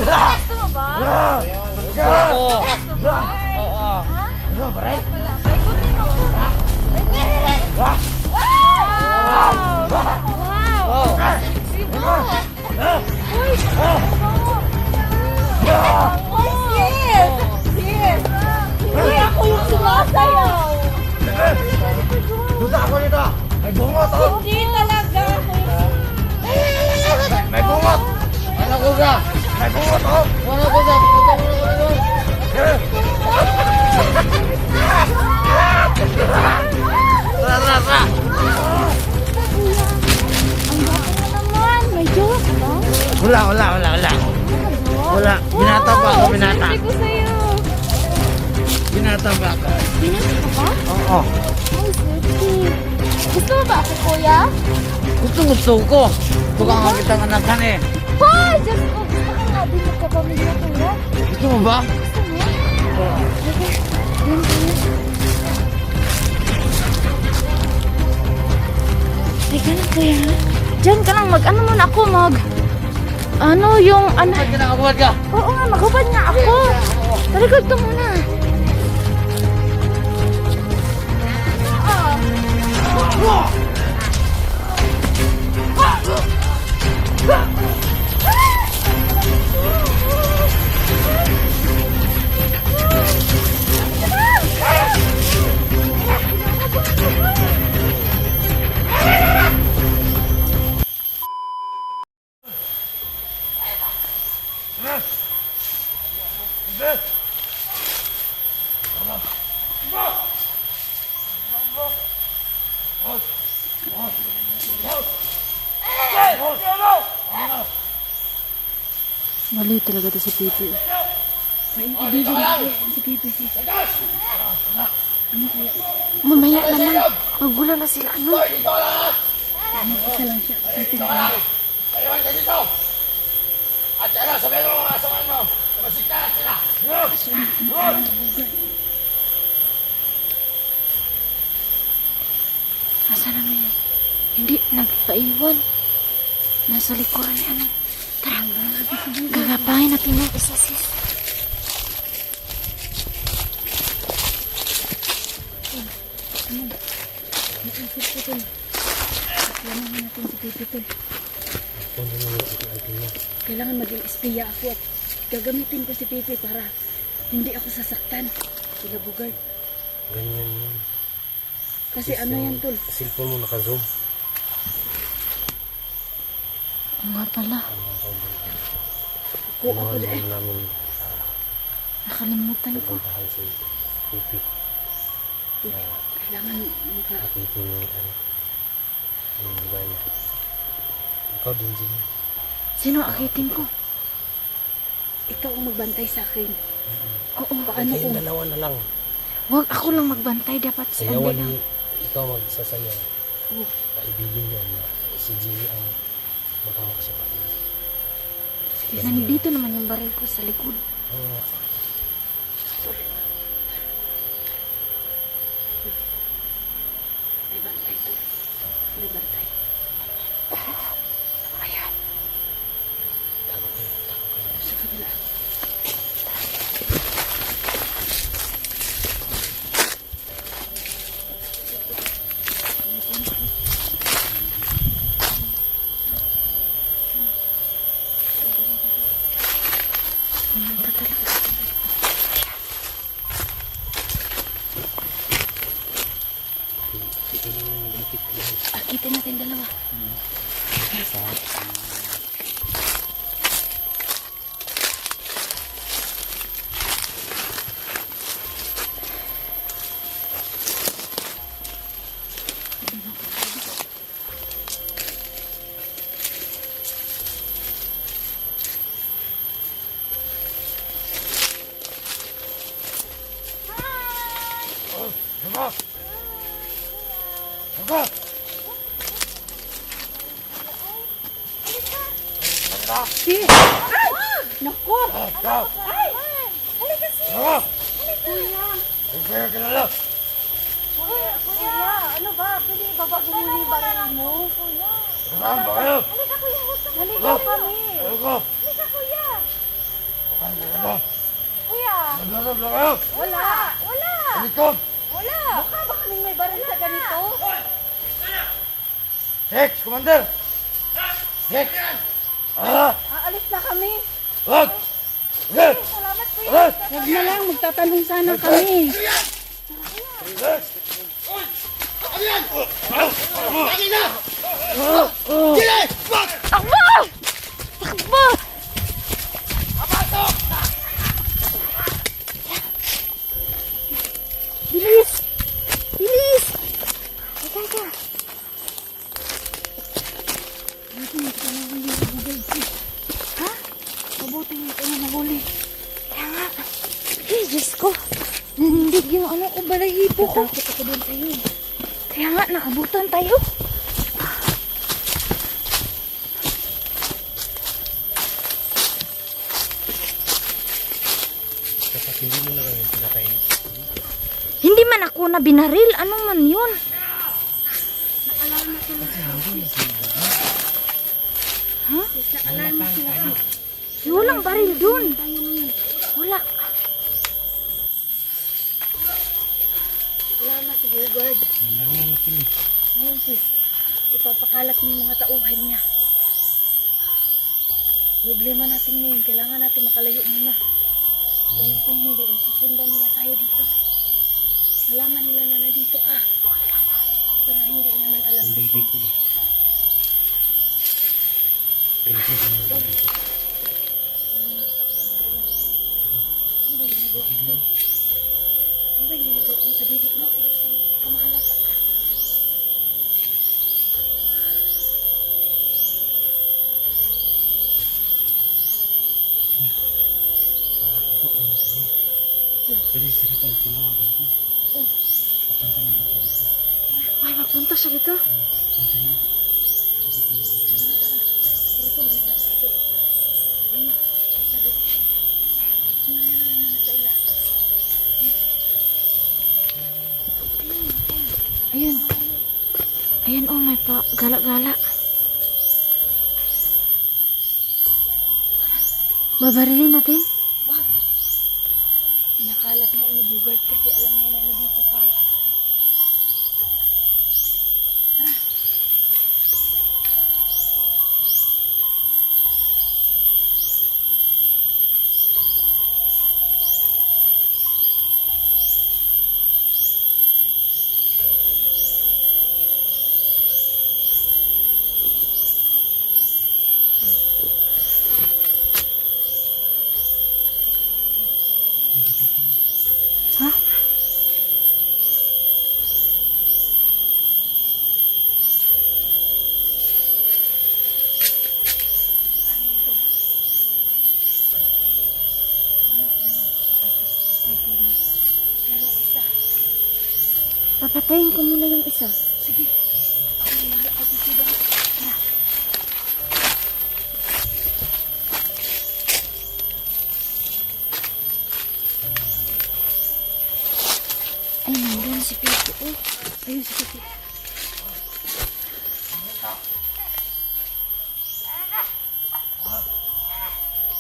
Gusto mo ba? Oo. Oo. Ano, pare? Ay, kunin mo ko. Wow! Wow! Sibo! Uy! Yes! Yes! Uy, ako yung sumasayaw! Duda ako nito. May bungot ako. Hindi talaga ako yung... May bungot. Ano ko ka? May bungot ako. Ano ko ka? Tara, tara, tara. Ang baka na naman! May jowa ka ba? Wala. Wala. Binata pa ako, binata. Swerte ko sa'yo! Binata pa ako. Binata ka ba? Oo. Ay, swerte! Gusto mo ba ako, kuya? Gusto ko. Baka nga kitang anakan eh. Hoy! Diyos ko! Gusto ka nga din magkapamilya, kuya? Gusto mo ba? Gusto mo? Oo. Sige. Yan, kuya. Teka lang, kuya. Diyan ka lang. Ano muna ako, ano yung, Ba't kinakabuhat ka? Oo nga, maghubad nga ako. Talikod ka muna. Mali talaga to si Pipi. May ibigin si Pipi. Ano kaya? Mamaya na lang. Magulang na sila. Ano? Isa lang siya. Kayo ka dito! At yan, sabihin mo mga asaman mo! Masiktaran sila! Asa naman yan? Hindi, nagpaiwan. Nasa likuran niya. Ano? Tara, gagapahin natin yung isa, sis. Naisip ko ito. Kailangan natin si Pipi ito. Kailangan maging espiya ako at gagamitin ko si Pipi para hindi ako sasaktan. Sila Bugard. Ganyan yun. Kasi ano yan, tol? Cellphone mo naka-zoom. Oo nga pala. Ako Naman namin nakalimutan ko. puntahan si Pipi. Kailangan maka... Nakipin yung yung diba niya. Ikaw din din. Sino akitin ko? Ikaw ang magbantay sa akin. Oo, paano Kayong kung... dalawa na lang. Huwag ako lang magbantay. Dapat si Sayawan Andy lang. ni ikaw magsasayaw. Oh. Kaibigin niya na si Jimmy ang magkawak sa kanila. Sige, nandito naman yung baril ko sa likod. Oo nga. May bantay to. May bantay. Ayan. Takot kayo. Sa kabila. Pumunta talaga. Ito na yung antik niya. Akitin natin dalawa. Si! Naku! Ay! Halika si! Kuya! Kaya kilala! Kuya! Ano ba? Pwede baba mo muna yung baril mo? Kuya! Saan ba kayo? Halika kuya! Halika kami! Ano ko? Halika kuya! ba? Kuya, Naglalab na kayo? wala. Wala. Dito! Wala. Mukha ba kaming may baril sa ganito? Hex, Commander! Hex! Aalis na kami. Wag! Hex! Salamat kuya. Hex! Huwag na lang, magtatanong sana kami. Hex! Ano yan? Ano na? Dili! Wag! Takbo! Takbo! Papasok! Bilis! Bilis! Teka. Ha? Mabuti hindi ka na nahuli. Kaya nga. Eh, Diyos ko. Nanindig yung ano ko, balahibo ko. Takot ako doon sa'yo. Kaya nga, naabutan tayo. Kapag hindi mo na kami pinatay. Hindi man ako na binaril. Ano man yun? Ha? Walang baril dun. Wala. Wala na si Bugard. Kailangan natin eh. Ngayon sis, ipapakalat niyo yung mga tauhan niya. Problema natin ngayon, kailangan natin makalayo muna. Kung hindi, masusundan nila tayo dito. Malaman nila na nandito ka. Pero hindi naman alam. Hindi dito eh. Pinagod mo na dito. Ano ba yung ginagawa ko? Ano ba yung ginagawa ko sa dito mo? Kamahalata ka. Kasi sila tayo tinawagan ko. Oh. Papunta na dito. Ay, magpunta siya dito. Punta yun. Pero ito, may nasa ito. Ayun na, sa doon. Ayun na, nasa ila. Ayun. Ayan, oh, may pa gala-gala. Babarilin natin? Wag! Pinakalat niya ni Bugard kasi alam niya na nandito ka. Ha? Pero isa, Papatayin ko muna yung isa. sige. Ako na mahal ako dito ba? Tara. Ay, nandun si Pipo. Oh, ayun si Pipo.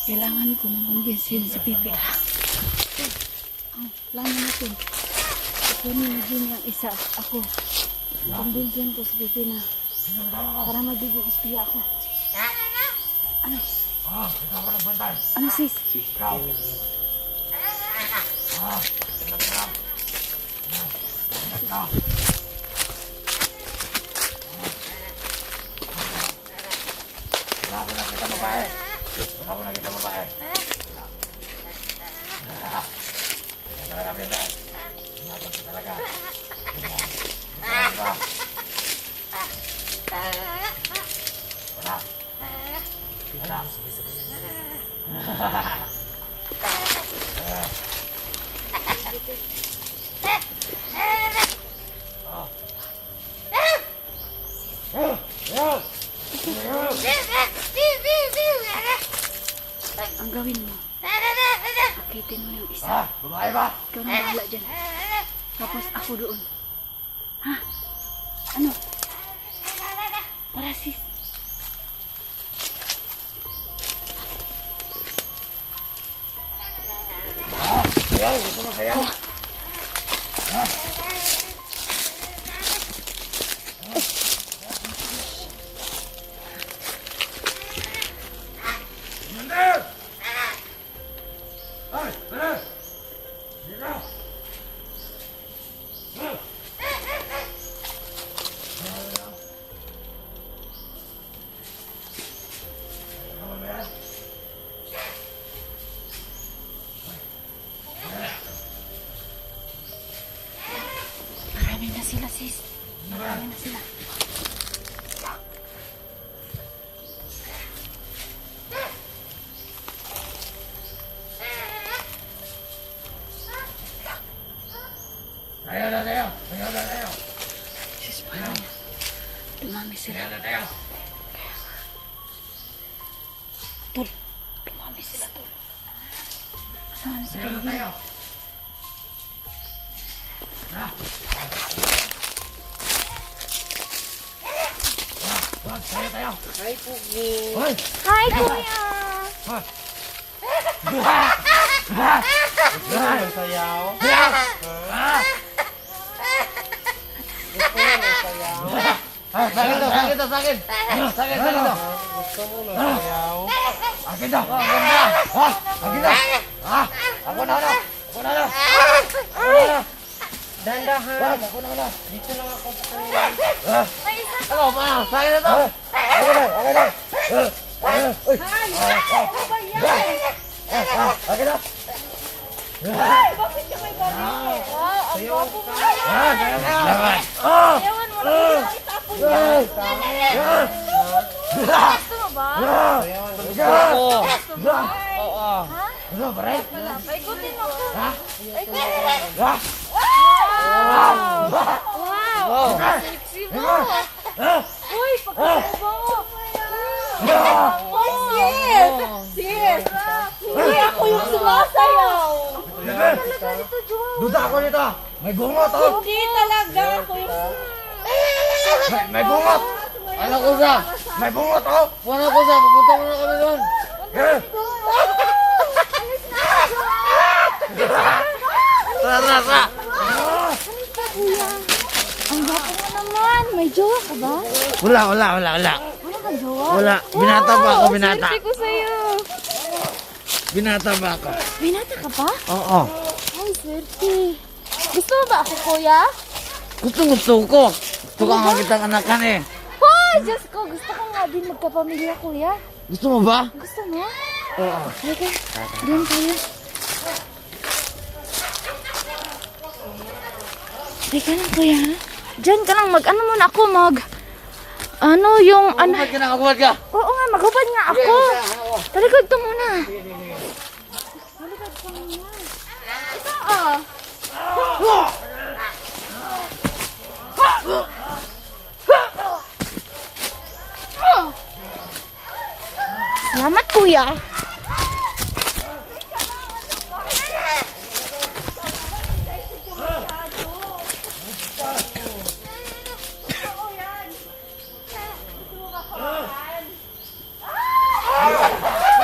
Kailangan kong kumbinsin si Pipi. Ang plano natin, kukunin din yung isa. Ako, kumbinsin ko si Pipi na para magiging espiya ako. Ano? Ikaw ka nagbantay! Ano sis? Ikaw! Wala ko nakita babae! Wala ko nakita babae! Ito talaga, Brenda. Ingatod ka talaga. Wala. Wala. Ang gawin mo, akitin mo yung isa. Ah, babae ba? Ikaw na bahala dyan. Tapos ako doon. Ha? Ano? Tara sis. sayaw. Commander! Ay, Commander! Dito! Marami na sila, sis. Marami na sila. Tayo na tayo! Tayo na tayo! Sis, marami na. Dumami sila. Tayo na tayo! Tol. Dumami sila, tol. Saan sila? Tayo na tayo! Wag, tayo tayo! Ay, Pugi. Hoy! Hi, kuya! Gusto mo ng sayaw? Gusto mo ng sayaw? Sakit to, sakit to, sakit! Sakit, sakit to! Gusto mo ng sayaw? Akin to! Ha? Akin to! Ha? Ako na! Ako na! Dandahan. Wag, ako na! Dito lang ako sa kanila. Ako pa! Sakit na to! Akin na! Akin na! Uy! Akin na! Bakit ka may galing? Wow, ang gwapo mo. Sakit na! Ewan mo lang yung itapon niya. Gusto mo ba? Gusto mo? Oo. Ano ba rin? Paikutin mo ko. Ha? Paikutin. Ha? Wow! Sexy mo! Uy, pagkakaba mo! Uy, sis! Sis! Uy, ako yung sumasayaw! Talaga nito, Joao! Duda ako nito! May bungot oh! Hindi talaga ako yung... May bungot! Ano ko sa? May bungot oh! Wala ko sa! Pupunta mo na kami doon! Alis na! Tara, tara, tara! Kuya, ang gwapo mo naman! May jowa ka ba? Wala. Wala kang jowa? Wala. Binata pa ako, binata. Swerte ko sa'yo! Binata ba ako? Binata ka pa? Oo. Ay, swerte. Gusto mo ba ako, kuya? Gusto ko. Gusto ka nga kitang anakan eh. Hoy, Diyos ko! Gusto ko nga din magkapamilya, kuya. Gusto mo ba? Gusto mo? Oo. Halika, doon tayo. Halika lang, kuya. Diyan ka lang, ano muna ako, ano yung, ano, Kumad ka na, kumad ka. oo nga, maghubad nga ako. Talikod ka muna. Talikod ka muna. Ito, Salamat, kuya.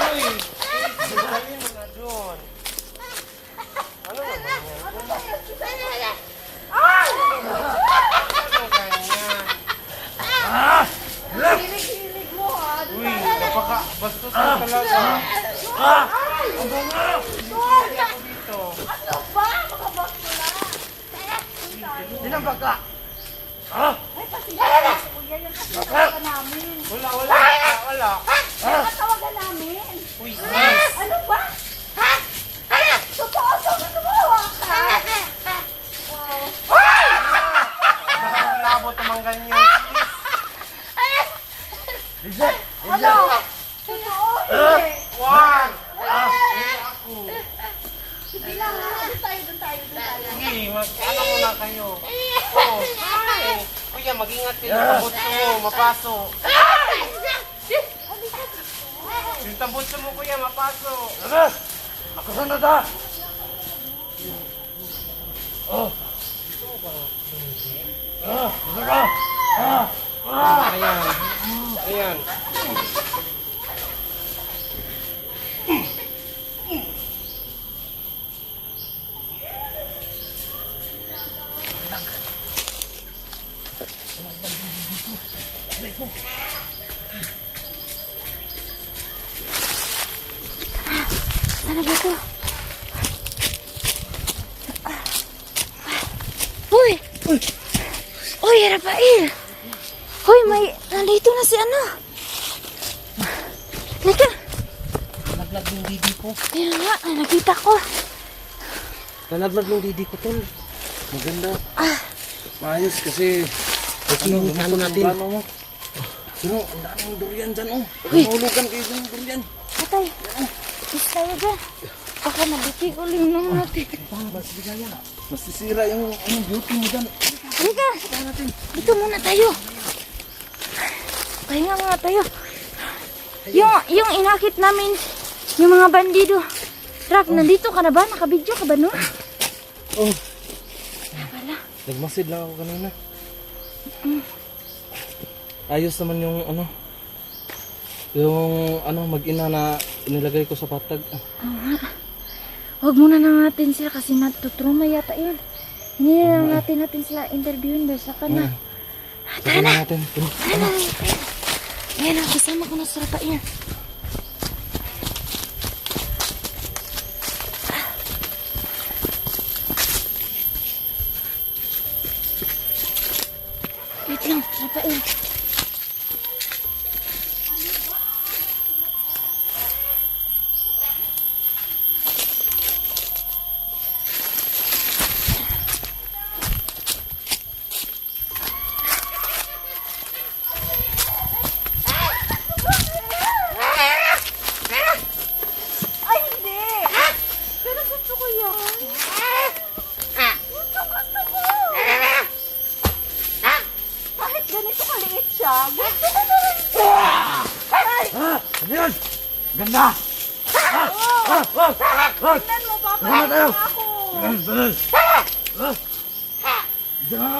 Dali mo na doon. Ano naman yan? Ano ganyan? Uy, napaka-bastos mo talaga. Dito. Sinang baka? Wala. Tawagan namin. Uy, sis. Ano ba? Totoo, gumawa ka. Labot naman ganyan, sis. Lizette! Ano? Totoo, hindi. Wag! Hindi ako. Sige lang, doon tayo. Sige, ano muna kayo. Oo. Kuya, mag-ingat kayo sa tabutso mo, mapaso. Yung tabutso mo, kuya, mapaso. Labas! Ako sunod ha! Oh! Gusto ka? Ayan. Ayan. talaga to. Uy! Uy, Rafael! Uy, nandito na si ano. Lika. Nalaglag yung didi ko. Kaya nga, nakita ko. Nalaglag yung didi ko, tol. Maganda. Maayos kasi... Ano natin? Plano mo. Pero ang daming durian dyan, oh. Uy. Mahulugan kayo dyan yung durian. Patay. Is tayo dyan. Baka nabikig ulit naman natin. Masisira yung beauty mo dyan. Halika. Dito muna tayo. Pahinga muna tayo. Yung inakit namin, yung mga bandido. Rap, nandito ka na ba? Nakabidyo ka ba, no? Oh. Wala. Nagmasid lang ako kanina. Ayos naman yung mag-ina na inilagay ko sa patag. Huwag muna na natin sila kasi natutruma yata yun. Hindi na natin sila interviewin dahil sa kana. Tara na! natin. Tara na! Ayan, kasama ko na sa rata yan. Wait lang, Rafael. Ay, hindi! Pero gusto ko yan. Gusto ko! Kahit ganito kaliit siya, gusto ko na rin siya. Ay! Ano yun? Ganda! Tingnan mo, papayag na ako.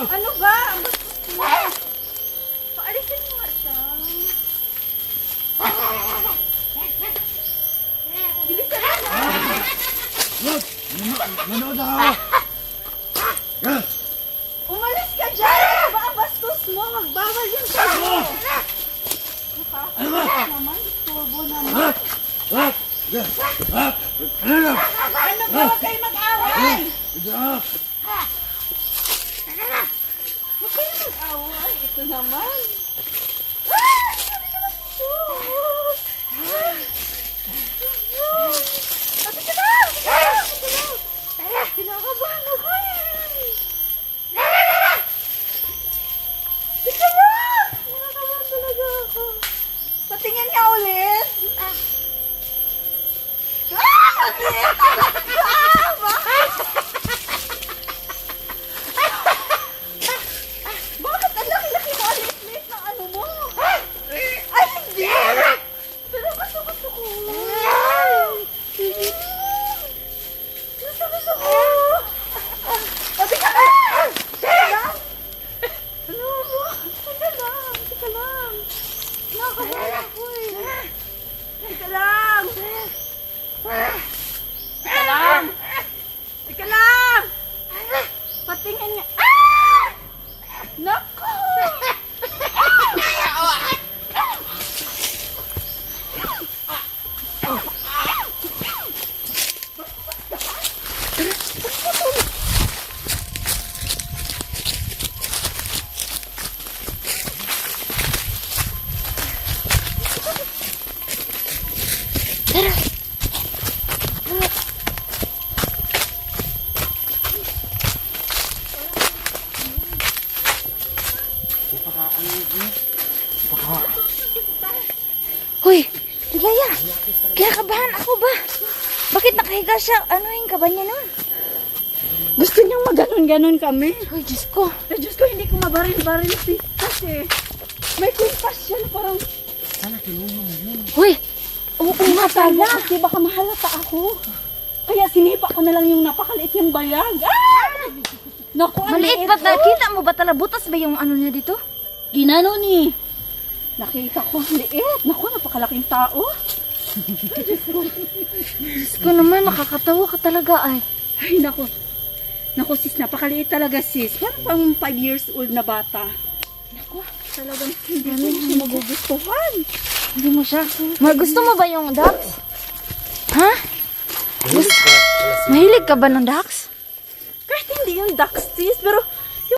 Ano ba? Ang bastos mo. Paalisin mo nga siya. Bilisan mo na. Manood ako! Umalis ka dyan! Ano ba ang bastos mo? Magbawal yung sa'yo. Nakakastos naman. Turbo naman. Ano ba? Huwag kayo mag-away! Huwag kayo mag-away. Ito naman. Sabi naman ito. Sabi ka lang! Kinakabahan ako eh. Tika lang! Kinakabahan talaga ako. Patingin niya ulit. Maliit! Bakit? Bakit? Ang laki-laki mo. Liit-liit ng ano mo. Ay, hindi! Pero gusto ko. Gusto ko. Sabi ka lang! Teka lang! Ano mo? Teka lang. Nakakabahan ako eh. Teka lang! Teka lang! Patingin niya. Ah! Naku! Tara! Hoy! Ligaya! Kinakabahan ako ba? Bakit nakahiga siya? Anuhin ka ba niya nun? Gusto niyang maganon-ganon kami. Hoy, Diyos ko! Ay, Diyos ko, hindi ko mabaril-baril si kasi may kumpas siya na parang Hoy! Oo nga pala! kasi baka mahalata ako. Kaya sinipa ko na lang yung napakaliit yung bayag. Ah! Naku, ang Maliit liit ba? ko. Nakita mo ba tala? Butas ba yung ano niya dito? Ginano ni. Nakita ko, ang liit. Naku, napakalaking tao. Diyos ko naman, nakakatawa ka talaga ay. Ay, naku. Naku, sis, napakaliit talaga, sis. Parang pang 5 years old na bata. Naku, talagang hindi ko siya magugustuhan. Hindi mo siya. Gusto mo ba yung ducks? Ha? Mahilig ka ba ng ducks? Kahit hindi yung ducks, sis, pero